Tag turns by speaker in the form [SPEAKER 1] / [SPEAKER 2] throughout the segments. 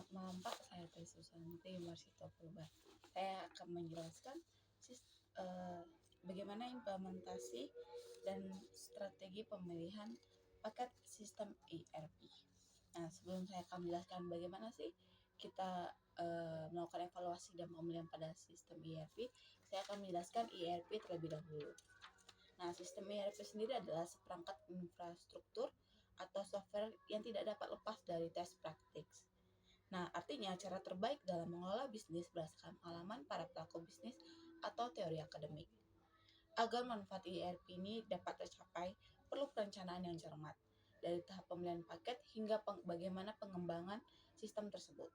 [SPEAKER 1] Selamat malam Pak, saya Teh Susanti Marsitopulba. Saya akan menjelaskan bagaimana implementasi dan strategi pemilihan paket sistem ERP. Nah, sebelum saya akan menjelaskan bagaimana sih kita melakukan evaluasi dan pemilihan pada sistem ERP, saya akan menjelaskan ERP terlebih dahulu. Nah, sistem ERP sendiri adalah seperangkat infrastruktur atau software yang tidak dapat lepas dari tes praktik. Nah, artinya cara terbaik dalam mengelola bisnis berdasarkan pengalaman para pelaku bisnis atau teori akademik. Agar manfaat ERP ini dapat tercapai, perlu perencanaan yang cermat, dari tahap pemilihan paket hingga bagaimana pengembangan sistem tersebut.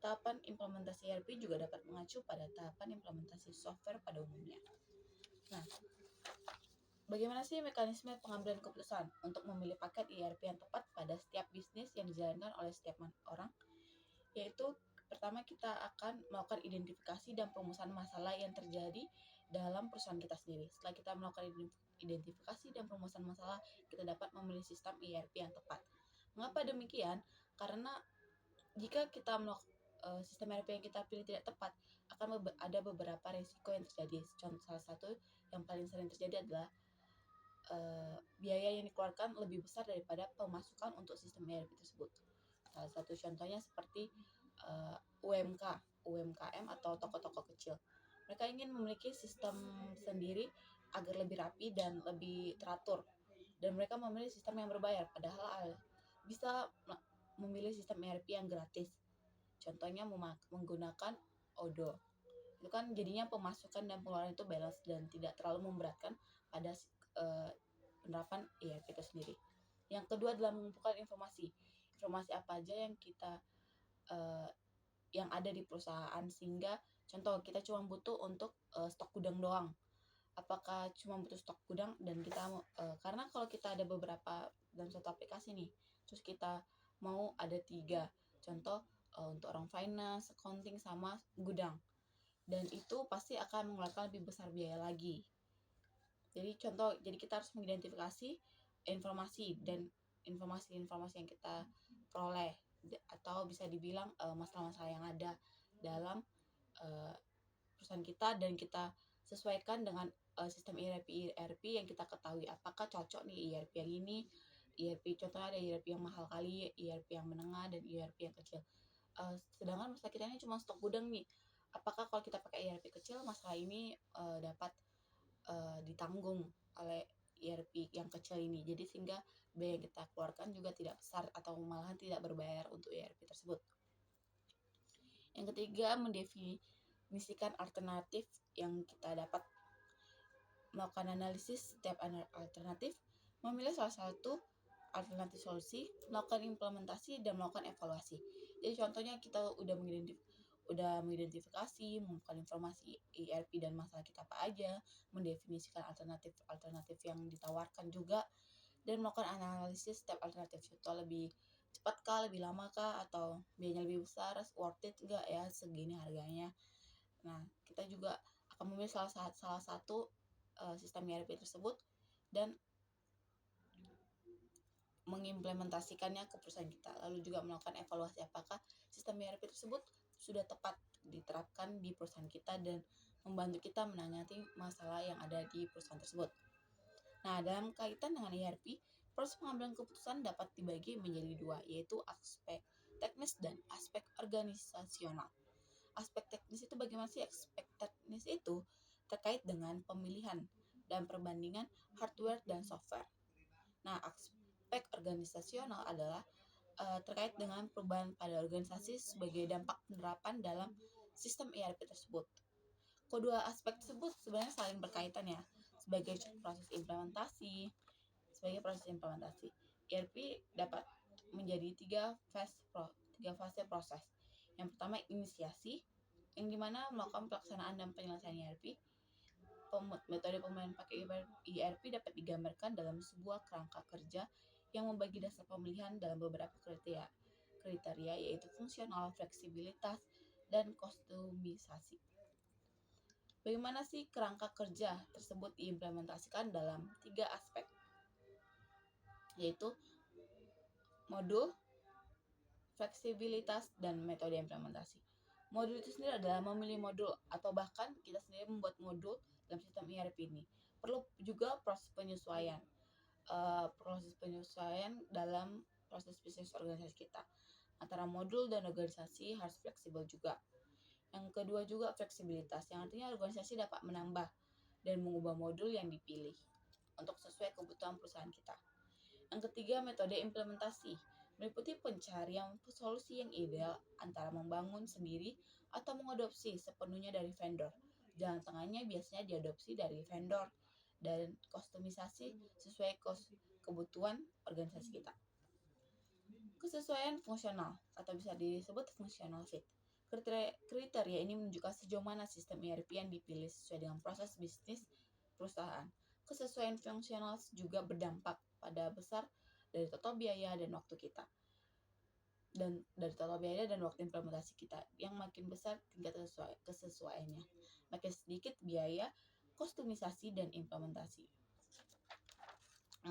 [SPEAKER 1] Tahapan implementasi ERP juga dapat mengacu pada tahapan implementasi software pada umumnya. Nah, bagaimana sih mekanisme pengambilan keputusan untuk memilih paket ERP yang tepat pada setiap bisnis yang dijalankan oleh setiap orang? Yaitu pertama kita akan melakukan identifikasi dan perumusan masalah yang terjadi dalam perusahaan kita sendiri. Setelah kita melakukan identifikasi dan perumusan masalah, kita dapat memilih sistem ERP yang tepat. Mengapa demikian? Karena jika kita melakukan sistem ERP yang kita pilih tidak tepat, akan ada beberapa risiko yang terjadi. Contoh salah satu yang paling sering terjadi adalah biaya yang dikeluarkan lebih besar daripada pemasukan untuk sistem ERP tersebut. Salah satu contohnya seperti UMKM atau toko-toko kecil. Mereka ingin memiliki sistem sendiri agar lebih rapi dan lebih teratur. Dan mereka memilih sistem yang berbayar, padahal bisa memilih sistem ERP yang gratis. Contohnya menggunakan Odoo. Itu kan jadinya pemasukan dan pengeluaran itu balance dan tidak terlalu memberatkan pada penerapan ERP itu sendiri. Yang kedua adalah mengumpulkan informasi. Informasi apa aja yang kita yang ada di perusahaan, sehingga contoh kita cuma butuh untuk stok gudang doang. Apakah cuma butuh stok gudang dan kita karena kalau kita ada beberapa dalam satu aplikasi nih, terus kita mau ada 3, contoh untuk orang finance, accounting, sama gudang, dan itu pasti akan mengeluarkan lebih besar biaya lagi. Jadi kita harus mengidentifikasi informasi dan informasi-informasi yang kita peroleh, atau bisa dibilang masalah-masalah yang ada dalam perusahaan kita, dan kita sesuaikan dengan sistem ERP yang kita ketahui. Apakah cocok nih ERP yang ini, ERP contohnya ada ERP yang mahal kali, ERP yang menengah, dan ERP yang kecil. Sedangkan masalah kita ini cuma stok gudang nih. Apakah kalau kita pakai ERP kecil, masalah ini dapat ditanggung oleh ERP yang kecil ini? Jadi sehingga biaya yang kita keluarkan juga tidak besar atau malahan tidak berbayar untuk ERP tersebut. Yang ketiga, mendefinisikan alternatif yang kita dapat. Melakukan analisis setiap alternatif, memilih salah satu alternatif solusi, melakukan implementasi, dan melakukan evaluasi. Jadi contohnya kita udah mengidentifikasi, mengumpulkan informasi ERP dan masalah kita apa aja, mendefinisikan alternatif yang ditawarkan juga, dan melakukan analisis setiap alternatif. Contoh, lebih cepat kah, lebih lama kah, atau biayanya lebih besar, worth it enggak ya segini harganya. Nah, kita juga akan memilih salah satu sistem ERP tersebut dan mengimplementasikannya ke perusahaan kita. Lalu juga melakukan evaluasi apakah sistem ERP tersebut sudah tepat diterapkan di perusahaan kita dan membantu kita menangani masalah yang ada di perusahaan tersebut. Nah, dalam kaitan dengan ERP, proses pengambilan keputusan dapat dibagi menjadi 2, yaitu aspek teknis dan aspek organisasional. Aspek teknis itu bagaimana sih? Aspek teknis itu terkait dengan pemilihan dan perbandingan hardware dan software. Nah, aspek organisasional adalah terkait dengan perubahan pada organisasi sebagai dampak penerapan dalam sistem ERP tersebut. Kedua aspek tersebut sebenarnya saling berkaitan ya. Sebagai proses implementasi, ERP dapat menjadi 3 fase proses. Yang pertama, inisiasi, yang dimana melakukan pelaksanaan dan penyelesaian ERP. Metode pemilihan pakai ERP dapat digambarkan dalam sebuah kerangka kerja yang membagi dasar pemilihan dalam beberapa kriteria, yaitu fungsional, fleksibilitas, dan kostumisasi. Bagaimana sih kerangka kerja tersebut diimplementasikan dalam 3 aspek, yaitu modul, fleksibilitas, dan metode implementasi. Modul itu sendiri adalah memilih modul atau bahkan kita sendiri membuat modul dalam sistem ERP ini. Perlu juga proses penyesuaian. Proses penyesuaian dalam proses bisnis organisasi kita. Antara modul dan organisasi harus fleksibel juga. Yang kedua juga fleksibilitas, yang artinya organisasi dapat menambah dan mengubah modul yang dipilih untuk sesuai kebutuhan perusahaan kita. Yang ketiga, metode implementasi meliputi pencarian solusi yang ideal antara membangun sendiri atau mengadopsi sepenuhnya dari vendor. Jalan tengahnya biasanya diadopsi dari vendor dan kustomisasi sesuai kebutuhan organisasi kita. Kesesuaian fungsional atau bisa disebut functional fit. Kriteria ini menunjukkan sejauh mana sistem ERP yang dipilih sesuai dengan proses bisnis perusahaan. Kesesuaian fungsional juga berdampak pada besar dari total biaya dan waktu kita. Dan dari total biaya dan waktu implementasi kita, yang makin besar tingkat kesesuaiannya, makin sedikit biaya, kustomisasi, dan implementasi,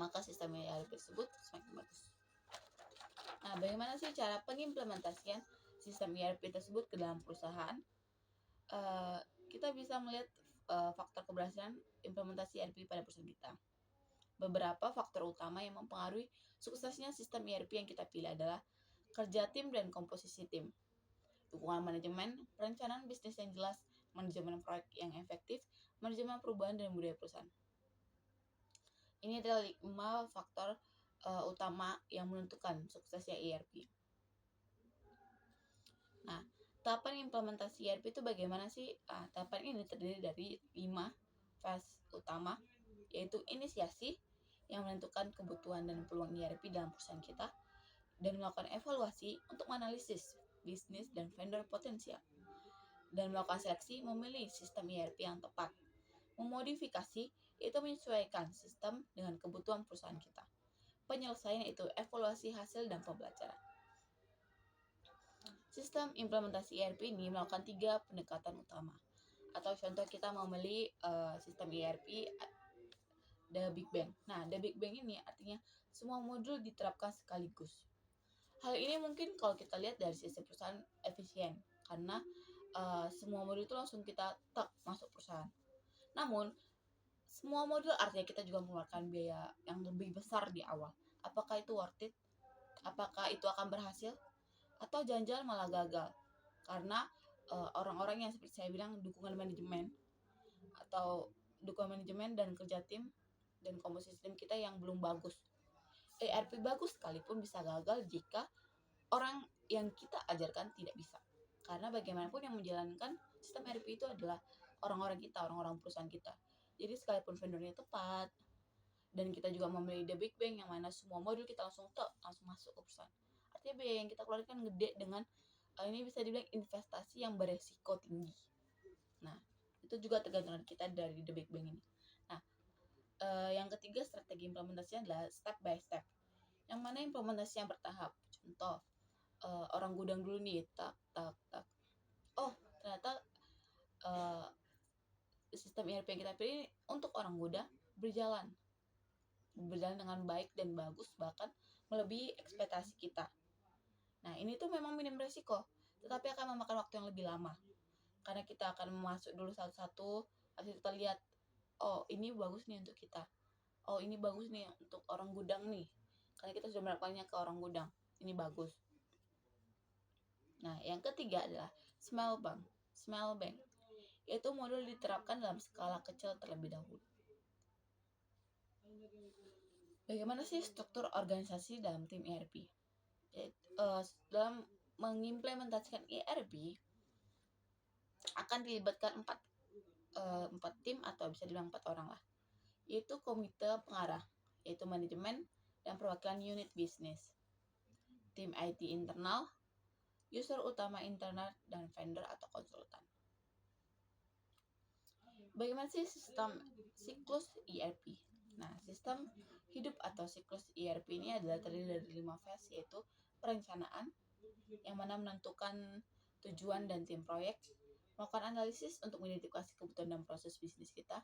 [SPEAKER 1] maka sistem ERP tersebut semakin bagus. Nah, bagaimana sih cara pengimplementasian sistem ERP tersebut ke dalam perusahaan? Kita bisa melihat faktor keberhasilan implementasi ERP pada perusahaan kita. Beberapa faktor utama yang mempengaruhi suksesnya sistem ERP yang kita pilih adalah kerja tim dan komposisi tim, dukungan manajemen, perencanaan bisnis yang jelas, manajemen proyek yang efektif, manajemen perubahan dan budaya perusahaan. Ini adalah 5 faktor utama yang menentukan suksesnya ERP. Nah, tahapan implementasi ERP itu bagaimana sih? Tahapan ini terdiri dari 5 fase utama, yaitu inisiasi yang menentukan kebutuhan dan peluang ERP dalam perusahaan kita, dan melakukan evaluasi untuk menganalisis bisnis dan vendor potensial, dan melakukan seleksi memilih sistem ERP yang tepat. Memodifikasi itu menyesuaikan sistem dengan kebutuhan perusahaan kita. Penyelesaian itu evaluasi hasil dan pembelajaran. Sistem implementasi ERP ini melakukan 3 pendekatan utama. Atau contoh kita memilih sistem ERP The Big Bang. Nah, The Big Bang ini artinya semua modul diterapkan sekaligus. Hal ini mungkin kalau kita lihat dari sisi perusahaan efisien, karena semua modul itu langsung kita masuk perusahaan. Namun, semua modul artinya kita juga mengeluarkan biaya yang lebih besar di awal. Apakah itu worth it? Apakah itu akan berhasil? Atau jangan-jangan malah gagal? Karena orang-orang yang seperti saya bilang, dukungan manajemen dan kerja tim dan komposisi tim kita yang belum bagus. ERP bagus sekalipun bisa gagal jika orang yang kita ajarkan tidak bisa. Karena bagaimanapun yang menjalankan sistem ERP itu adalah orang-orang kita, orang-orang perusahaan kita. Jadi sekalipun vendornya tepat, dan kita juga memilih The Big Bang yang mana semua modul kita langsung masuk ke perusahaan. Artinya biaya yang kita keluarkan gede dengan ini bisa dibilang investasi yang beresiko tinggi. Nah, itu juga tergantung dari kita dari The Big Bang ini. Nah, yang ketiga strategi implementasinya adalah step by step. Yang mana implementasi yang bertahap. Contoh, orang gudang dulu nih, tak. Oh, ternyata sistem ERP yang kita pilih untuk orang gudang berjalan dengan baik dan bagus, bahkan melebihi ekspektasi kita. Nah, ini tuh memang minim resiko, tetapi akan memakan waktu yang lebih lama. Karena kita akan masuk dulu satu-satu, habis kita lihat, oh ini bagus nih untuk kita. Oh ini bagus nih untuk orang gudang nih. Karena kita sudah melakukannya ke orang gudang, ini bagus. Nah, yang ketiga adalah small bank, yaitu modul diterapkan dalam skala kecil terlebih dahulu. Bagaimana sih struktur organisasi dalam tim ERP? Dalam mengimplementasikan ERP akan dilibatkan 4 tim atau bisa dibilang 4 orang lah, yaitu komite pengarah, yaitu manajemen dan perwakilan unit bisnis, tim IT internal, user utama internet, dan vendor atau konsultan. Bagaimana sih sistem siklus ERP? Nah, sistem hidup atau siklus ERP ini adalah terdiri dari 5 fase, yaitu perencanaan, yang mana menentukan tujuan dan tim proyek, melakukan analisis untuk mengidentifikasi kebutuhan dan proses bisnis kita,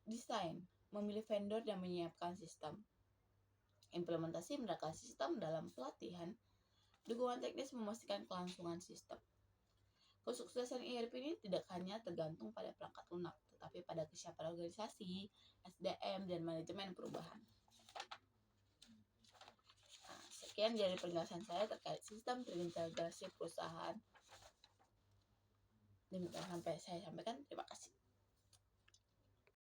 [SPEAKER 1] desain, memilih vendor dan menyiapkan sistem, implementasi menerapkan sistem dalam pelatihan, Dukungan teknis memastikan kelangsungan sistem. Kesuksesan ERP ini tidak hanya tergantung pada perangkat lunak, tetapi pada kesiapan organisasi, SDM, dan manajemen perubahan. Nah, sekian dari penjelasan saya terkait sistem terintegrasi perusahaan. Demikian sampai saya sampaikan. Terima kasih.